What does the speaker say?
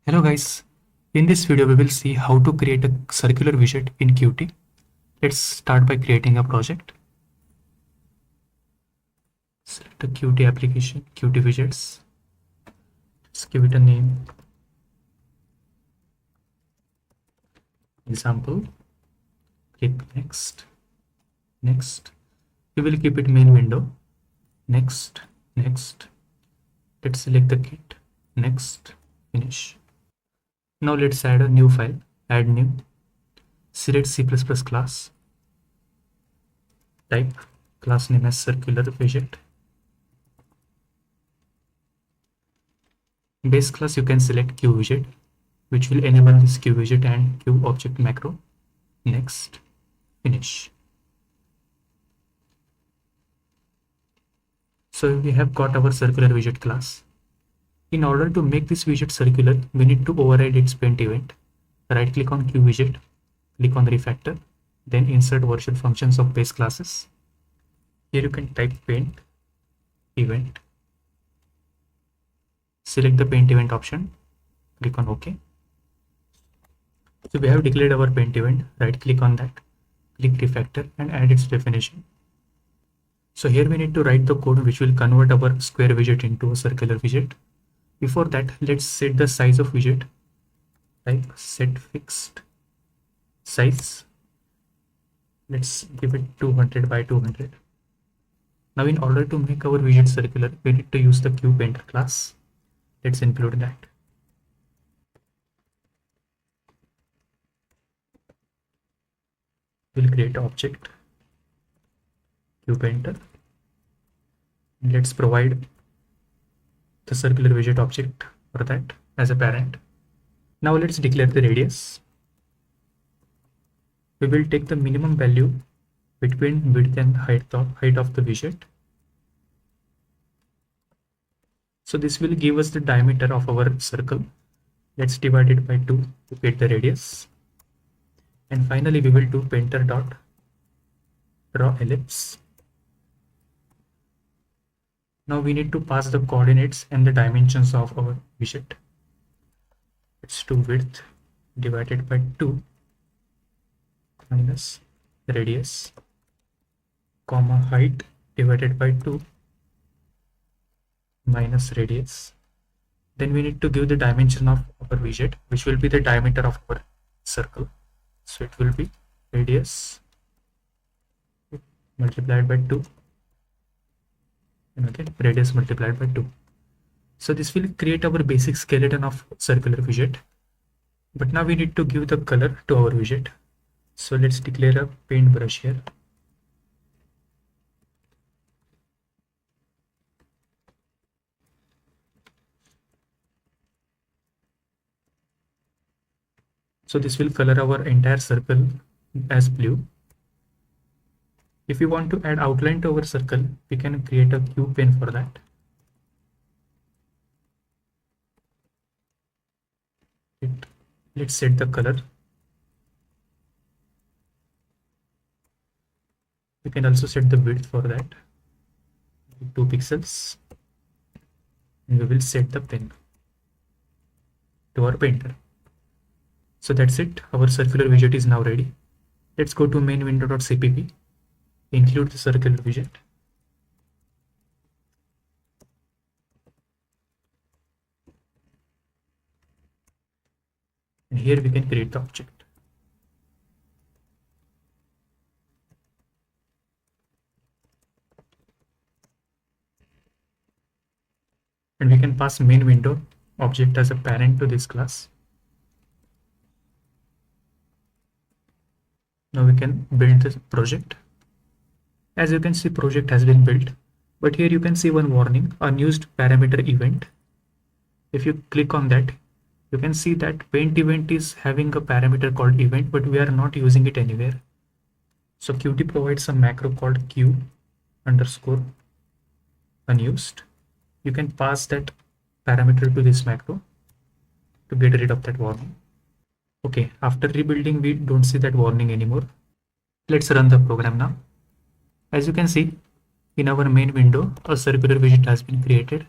Hello guys, in this video we will see how to create a circular widget in Qt. Let's start by creating a project. Select a Qt application, Qt widgets. Let's give it a name. Example. Click next. Next. We will keep it main window. Next. Next. Let's select the kit. Next. Finish. Now let's add a new file. Add new. Select C++ class. Type class name as circular widget. Base class you can select QWidget, which will enable this QWidget and QObject macro. Next. Finish. So we have got our circular widget class. In order to make this widget circular, we need to override its paint event. Right click on QWidget, click on refactor, then insert virtual functions of base classes. Here you can type paint event. Select the paint event option, click on OK. So we have declared our paint event. Right click on that, click refactor and add its definition. So here we need to write the code which will convert our square widget into a circular widget. Before that, let's set the size of widget. Type set fixed size. Let's give it 200 by 200. Now in order to make our widget circular, we need to use the QPainter class. Let's include that. We'll create an object QPainter. Let's provide the circular widget object for that as a parent. Now let's declare the radius. We will take the minimum value between width and height of the widget. So this will give us the diameter of our circle. Let's divide it by 2 to get the radius. And finally we will do painter dot draw ellipse. Now we need to pass the coordinates and the dimensions of our widget. Let's do width divided by 2 minus radius, comma height divided by 2 minus radius. Then we need to give the dimension of our widget, which will be the diameter of our circle. So it will be radius multiplied by 2. And again radius multiplied by 2. So this will create our basic skeleton of circular widget. But now we need to give the color to our widget. So let's declare a paintbrush here. So this will color our entire circle as blue. If we want to add outline to our circle, we can create a QPaint for that. Let's set the color. We can also set the width for that, 2 pixels. And we will set the pen to our painter. So that's it. Our circular widget is now ready. Let's go to main window.cpp. Include the circular widget. And here we can create the object. And we can pass main window object as a parent to this class. Now we can build this project. As you can see, project has been built, but here you can see one warning, unused parameter event. If you click on that, you can see that paint event is having a parameter called event, but we are not using it anywhere. So Qt provides a macro called q underscore unused. You can pass that parameter to this macro to get rid of that warning. Okay, after rebuilding, we don't see that warning anymore. Let's run the program now. As you can see, in our main window, a circular widget has been created.